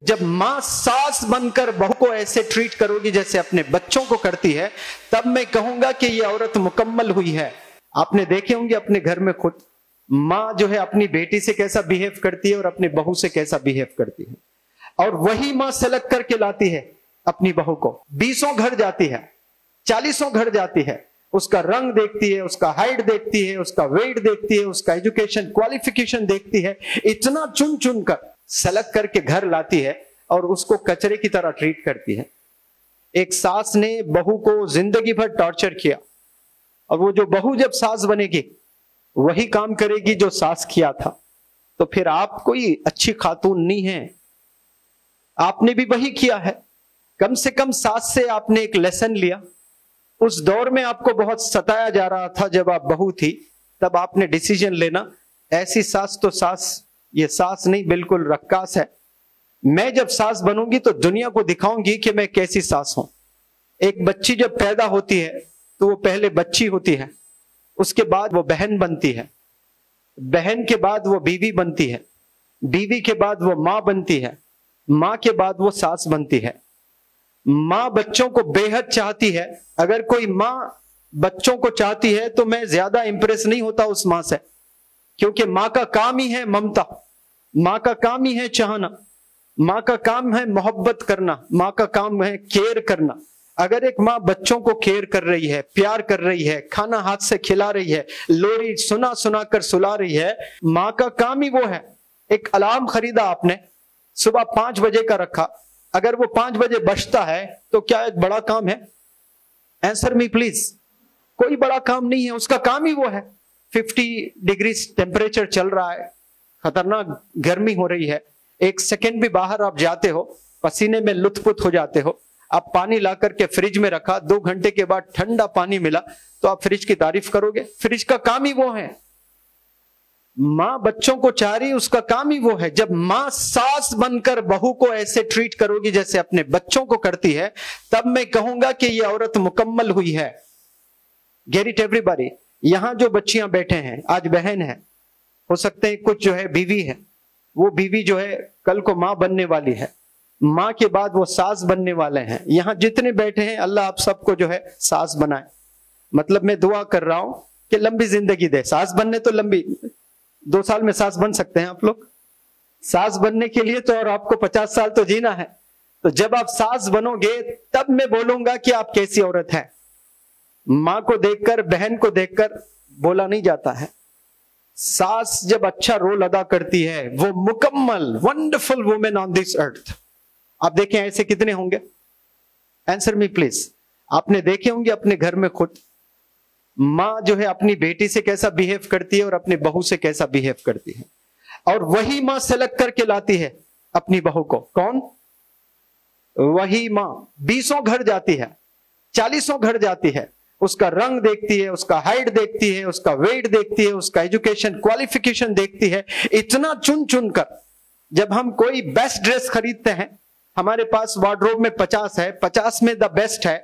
جب माँ सास बनकर बहू को ऐसे ट्रीट करोगी जैसे अपने बच्चों को करती है, तब मैं कहूंगा कि ये औरत मुकम्मल हुई है। आपने देखे होंगे अपने घर में खुद माँ जो है अपनी बेटी से कैसा बिहेव करती है और अपनी बहू से कैसा बिहेव करती है, और वही माँ सेलेक्ट करके लाती है अपनी बहू को। 20 घर जाती है, 40 घर जाती है, उसका रंग देखती है, उसका हाइट देखती है, उसका वेट देखती है, उसका एजुकेशन क्वालिफिकेशन देखती है, इतना चुन चुन कर सेलेक्ट करके घर लाती है और उसको कचरे की तरह ट्रीट करती है। एक सास ने बहू को जिंदगी भर टॉर्चर किया, और वो जो बहू जब सास बनेगी वही काम करेगी जो सास किया था, तो फिर आप कोई अच्छी खातून नहीं है। आपने भी वही किया है। कम से कम सास से आपने एक लेसन लिया। उस दौर में आपको बहुत सताया जा रहा था जब आप बहू थी, तब आपने डिसीजन लेना, ऐसी सास तो सास, ये सास नहीं बिल्कुल रक्कास है। मैं जब सास बनूंगी तो दुनिया को दिखाऊंगी कि मैं कैसी सास हूं। एक बच्ची जब पैदा होती है तो वो पहले बच्ची होती है, उसके बाद वो बहन बनती है, बहन के बाद वो बीवी बनती है, बीवी के बाद वो माँ बनती है, माँ के बाद वो सास बनती है। माँ बच्चों को बेहद चाहती है। अगर कोई माँ बच्चों को चाहती है तो मैं ज्यादा इंप्रेस नहीं होता उस माँ से, क्योंकि माँ का काम ही है ममता, माँ का काम ही है चाहना, माँ का काम है मोहब्बत करना, माँ का काम है केयर करना। अगर एक माँ बच्चों को केयर कर रही है, प्यार कर रही है, खाना हाथ से खिला रही है, लोरी सुना सुना कर सुला रही है, माँ का काम ही वो है। एक अलार्म खरीदा आपने, सुबह 5 बजे का रखा, अगर वो 5 बजे बजता है तो क्या एक बड़ा काम है? Answer me please. कोई बड़ा काम नहीं है, उसका काम ही वो है। 50 डिग्री टेम्परेचर चल रहा है, खतरनाक गर्मी हो रही है, 1 सेकेंड भी बाहर आप जाते हो पसीने में लुत्फपुत हो जाते हो। आप पानी ला करके फ्रिज में रखा, 2 घंटे के बाद ठंडा पानी मिला तो आप फ्रिज की तारीफ करोगे? फ्रिज का काम ही वो है। माँ बच्चों को चाह रही, उसका काम ही वो है। जब माँ सास बनकर बहू को ऐसे ट्रीट करोगी जैसे अपने बच्चों को करती है, तब मैं कहूंगा कि ये औरत मुकम्मल हुई है। Get it everybody. यहां जो बच्चियां बैठे हैं, आज बहन है, हो सकते हैं कुछ जो है बीवी है, वो बीवी जो है कल को माँ बनने वाली है, माँ के बाद वो सास बनने वाले हैं। यहां जितने बैठे हैं अल्लाह आप सबको जो है सास बनाए। मतलब मैं दुआ कर रहा हूं कि लंबी जिंदगी दे। सास बनने तो लंबी 2 साल में सास बन सकते हैं आप लोग। सास बनने के लिए तो और आपको 50 साल तो जीना है। तो जब आप सास बनोगे तब मैं बोलूंगा कि आप कैसी औरत है। माँ को देखकर, बहन को देखकर बोला नहीं जाता है। सास जब अच्छा रोल अदा करती है, वो मुकम्मल wonderful women on this earth. आप देखें ऐसे कितने होंगे? Answer me please. आपने देखे होंगे अपने घर में खुद माँ जो है अपनी बेटी से कैसा बिहेव करती है और अपनी बहू से कैसा बिहेव करती है, और वही माँ सेलेक्ट करके लाती है अपनी बहू को। कौन? वही माँ 20 घर जाती है, 40 घर जाती है, उसका रंग देखती है, उसका हाइट देखती है, उसका वेट देखती है, उसका एजुकेशन क्वालिफिकेशन देखती है, इतना चुन चुन कर। जब हम कोई बेस्ट ड्रेस खरीदते हैं, हमारे पास वार्डरोब में 50 है, 50 में द बेस्ट है,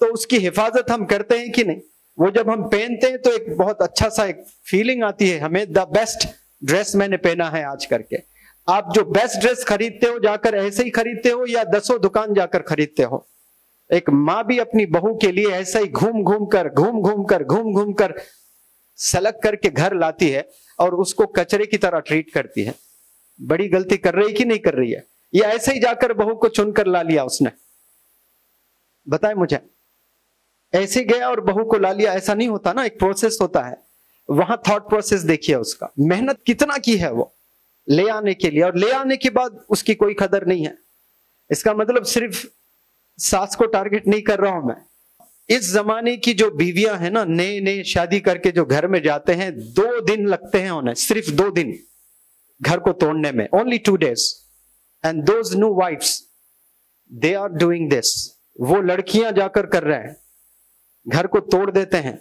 तो उसकी हिफाजत हम करते हैं कि नहीं? वो जब हम पहनते हैं तो एक बहुत अच्छा सा एक फीलिंग आती है हमें, द बेस्ट ड्रेस मैंने पहना है आज करके। आप जो बेस्ट ड्रेस खरीदते हो जाकर ऐसे ही खरीदते हो या 10 दुकान जाकर खरीदते हो? एक माँ भी अपनी बहू के लिए ऐसा ही घूम घूम कर सेलेक्ट करके घर लाती है और उसको कचरे की तरह ट्रीट करती है। बड़ी गलती कर रही कि नहीं कर रही है? या ऐसे ही जाकर बहू को चुनकर ला लिया उसने? बताए मुझे। ऐसे गया और बहू को ला लिया, ऐसा नहीं होता ना, एक प्रोसेस होता है। वहां थॉट प्रोसेस देखिए उसका, मेहनत कितना की है वो ले आने के लिए, और ले आने के बाद उसकी कोई कदर नहीं है। इसका मतलब सिर्फ सास को टारगेट नहीं कर रहा हूं मैं। इस जमाने की जो बीवियां हैं ना, नए नए शादी करके जो घर में जाते हैं, 2 दिन लगते हैं उन्हें, सिर्फ 2 दिन घर को तोड़ने में, only 2 days। And those new wifes they are doing this. वो लड़कियां जाकर कर रहे हैं, घर को तोड़ देते हैं।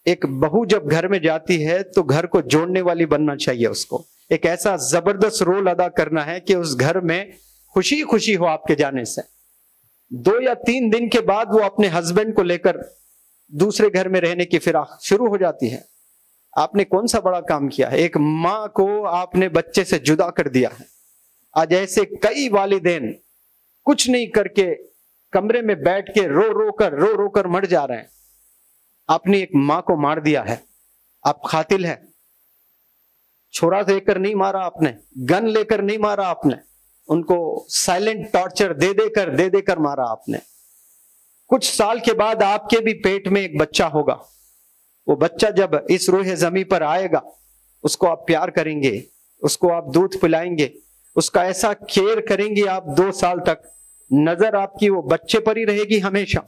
एक बहू जब घर में जाती है तो घर को जोड़ने वाली बनना चाहिए उसको। एक ऐसा जबरदस्त रोल अदा करना है कि उस घर में खुशी खुशी हो आपके जाने से। 2 या 3 दिन के बाद वो अपने हस्बैंड को लेकर दूसरे घर में रहने की फिराक शुरू हो जाती है। आपने कौन सा बड़ा काम किया है? एक माँ को आपने बच्चे से जुदा कर दिया है। آج ایسے کئی والدین کچھ نہیں کر کے کمرے میں بیٹھ کے رو رو کر مر جا رہے ہیں. آپ نے ایک ماں کو مار دیا ہے, آپ قاتل ہیں. چھوڑا لے کر نہیں مارا آپ نے, گن لے کر نہیں مارا آپ نے, ان کو سائلنٹ ٹارچر دے کر مارا آپ نے. کچھ سال کے بعد آپ کے بھی پیٹ میں ایک بچہ ہوگا. وہ بچہ جب اس روح زمیں پر آئے گا, اس کو آپ پیار کریں گے, اس کو آپ دودھ پلائیں گے, اس کا ایسا کیئر کریں گے آپ 2 سال تک, نظر آپ کی وہ بچے پر ہی رہے گی ہمیشہ.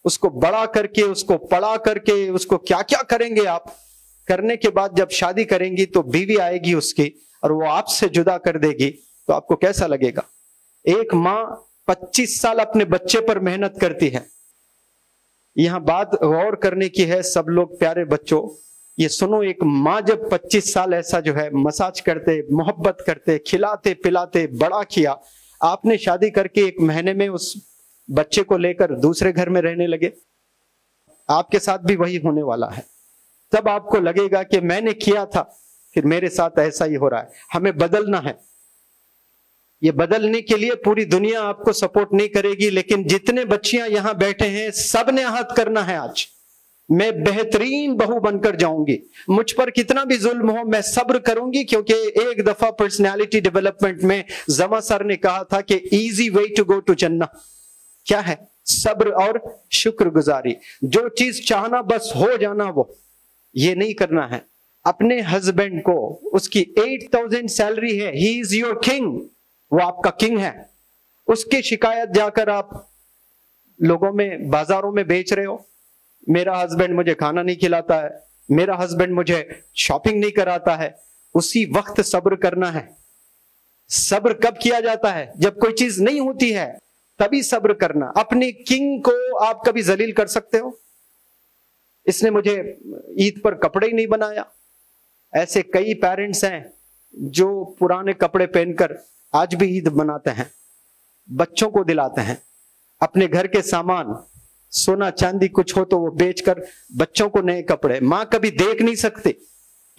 اس کو بڑا کر کے, اس کو پڑھا کر کے, اس کو کیا کیا کریں گے آپ. کرنے کے بعد جب شادی کریں گی تو بیوی آئے گی اس کی اور وہ آپ سے جدا کر دے گی, تو آپ کو کیسا لگے گا؟ ایک ماں 25 سال اپنے بچے پر محنت کرتی ہے. یہاں بات غور کرنے کی ہے سب لوگ پیارے بچوں, یہ سنو, ایک ماں جب 25 سال ایسا جو ہے مساج کرتے, محبت کرتے, کھلاتے پلاتے بڑا کیا, آپ نے شادی کر کے 1 مہینے میں اس بچے کو لے کر دوسرے گھر میں رہنے لگے. آپ کے ساتھ بھی وہی ہونے والا ہے. تب آپ کو لگے گا کہ میں نے کیا تھا, پھر میرے ساتھ ایسا ہی ہو رہا ہے. ہمیں بدلنا ہے. یہ بدلنے کے لیے پوری دنیا آپ کو سپورٹ نہیں کرے گی, لیکن جتنے بچیاں یہاں بیٹھے ہیں سب نے عہد کرنا ہے آج, میں بہترین بہو بن کر جاؤں گی. مجھ پر کتنا بھی ظلم ہو میں صبر کروں گی, کیونکہ ایک دفعہ پرسنالٹی ڈیولپمنٹ میں زما سر نے کہا تھا کہ easy way to go to جنہ کیا ہے؟ صبر اور شکر گزاری. جو چیز چاہنا بس ہو جانا, وہ یہ نہیں کرنا ہے. اپنے ہسبینڈ کو, اس کی 8000 سیلری ہے, ہی از یور کنگ, وہ آپ کا کنگ ہے. اس کی شکایت جا کر آپ لوگوں میں بازاروں میں بیچ رہے ہو, میرا ہسبینڈ مجھے کھانا نہیں کھلاتا ہے, میرا ہسبینڈ مجھے شاپنگ نہیں کراتا ہے. اسی وقت صبر کرنا ہے. صبر کب کیا جاتا ہے؟ جب کوئی چیز نہیں ہوتی ہے تبھی صبر کرنا. اپنی کنگ کو آپ کبھی ذلیل کر سکتے ہو؟ اس نے مجھے عید پر کپڑے ہی نہیں بنایا. ایسے کئی پیرنٹس ہیں جو پرانے کپڑے پہن کر آج بھی عید مناتے ہیں, بچوں کو دلاتے ہیں. اپنے گھر کے سامان, سونا چاندی کچھ ہو تو وہ بیچ کر بچوں کو نئے کپڑے. ماں کبھی دیکھ نہیں سکتی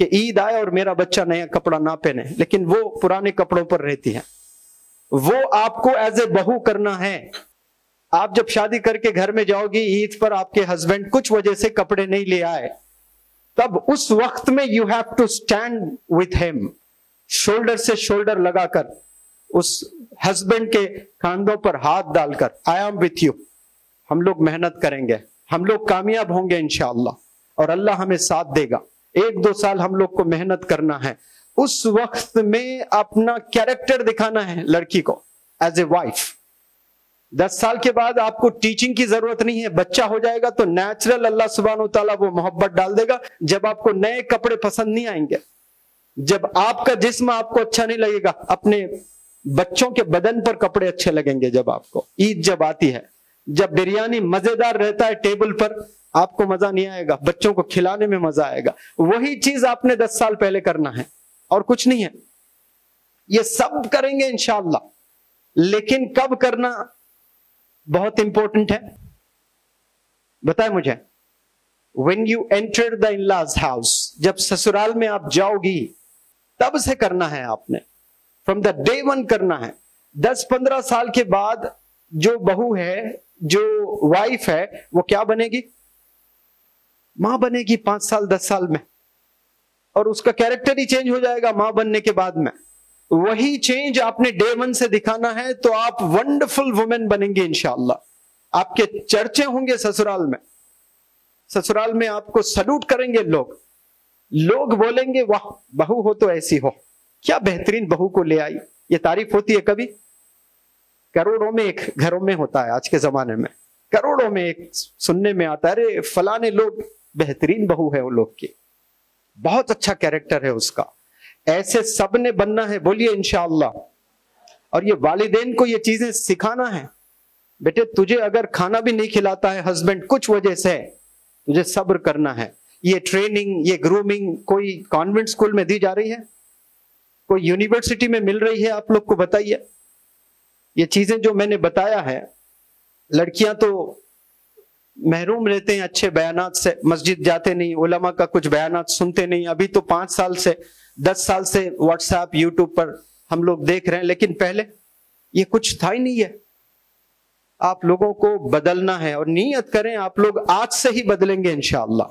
کہ عید آئے اور میرا بچہ نیا کپڑا نہ پہنے, لیکن وہ پرانے کپڑوں پر رہتی ہے. وہ آپ کو ایز اے بہو کرنا ہے. آپ جب شادی کر کے گھر میں جاؤ گی, عید پر آپ کے ہسبینڈ کچھ وجہ سے کپڑے نہیں لے آئے, تب اس وقت میں you have to stand with him, shoulder سے شولڈر لگا کر اس ہسبینڈ کے کاندھوں پر ہاتھ ڈال کر, آئی ایم وتھ یو, ہم لوگ محنت کریں گے, ہم لوگ کامیاب ہوں گے انشاءاللہ, اور اللہ ہمیں ساتھ دے گا. 1-2 سال ہم لوگ کو محنت کرنا ہے. اس وقت میں اپنا کیریکٹر دکھانا ہے لڑکی کو ایز اے وائف. 10 سال کے بعد آپ کو ٹیچنگ کی ضرورت نہیں ہے. بچہ ہو جائے گا تو نیچرل اللہ سبحانہ و تعالیٰ وہ محبت ڈال دے گا. جب آپ کو نئے کپڑے پسند نہیں آئیں گے, جب آپ کا جسم آپ کو اچھا نہیں لگے گا, اپنے بچوں کے بدن پر کپڑے اچھے لگیں گے. جب آپ کو عید جب آتی ہے, جب بریانی مزیدار رہتا ہے ٹیبل پر, آپ کو مزہ نہیں آئے گا, بچوں کو کھلانے میں مزہ آئے گا. وہی چیز آپ نے 10 سال پہلے کرنا ہے, اور کچھ نہیں ہے. یہ سب کریں گے انشاءاللہ, لیکن کب کرنا بہت امپورٹنٹ ہے. بتائیں مجھے, when you enter the in-laws house, جب سسرال میں آپ جاؤ گی تب سے کرنا ہے. آپ نے from the day one کرنا ہے. 10-15 سال کے بعد جو بہو ہے, جو وائف ہے, وہ کیا بنے گی؟ ماں بنے گی 5 سال 10 سال میں, اور اس کا کیریکٹر ہی چینج ہو جائے گا ماں بننے کے بعد میں. وہی چینج آپ نے day one سے دکھانا ہے, تو آپ ونڈرفل وومن بنیں گے انشاءاللہ. آپ کے چرچے ہوں گے سسرال میں. سسرال میں آپ کو سلوٹ کریں گے لوگ بولیں گے واہ بہو ہو تو ایسی ہو, کیا بہترین بہو کو لے آئی. یہ تعریف ہوتی ہے کبھی؟ کروڑوں میں ایک گھروں میں ہوتا ہے آج کے زمانے میں, کروڑوں میں ایک سننے میں آتا ہے, ارے فلانے لوگ بہترین بہو ہے وہ لوگ کی, بہت اچھا کیریکٹر ہے اس کا. ایسے سب نے بننا ہے, بولیے انشاءاللہ. اور یہ والدین کو یہ چیزیں سکھانا ہے. بیٹے تجھے اگر کھانا بھی نہیں کھلاتا ہے ہسبینڈ کچھ وجہ سے, تجھے صبر کرنا ہے. یہ ٹریننگ, یہ گرومنگ کوئی کانوینٹ اسکول میں دی جا رہی ہے, کوئی یونیورسٹی میں مل رہی ہے؟ آپ لوگ کو بتائیے. یہ چیزیں جو میں نے بتایا ہے, لڑکیاں تو محروم رہتے ہیں اچھے بیانات سے, مسجد جاتے نہیں, علماء کا کچھ بیانات سنتے نہیں. ابھی تو 5 سال سے 10 سال سے واٹس ایپ, یوٹیوب پر ہم لوگ دیکھ رہے ہیں، لیکن پہلے یہ کچھ تھا ہی نہیں ہے۔ آپ لوگوں کو بدلنا ہے، اور نیت کریں آپ لوگ آج سے ہی بدلیں گے انشاءاللہ۔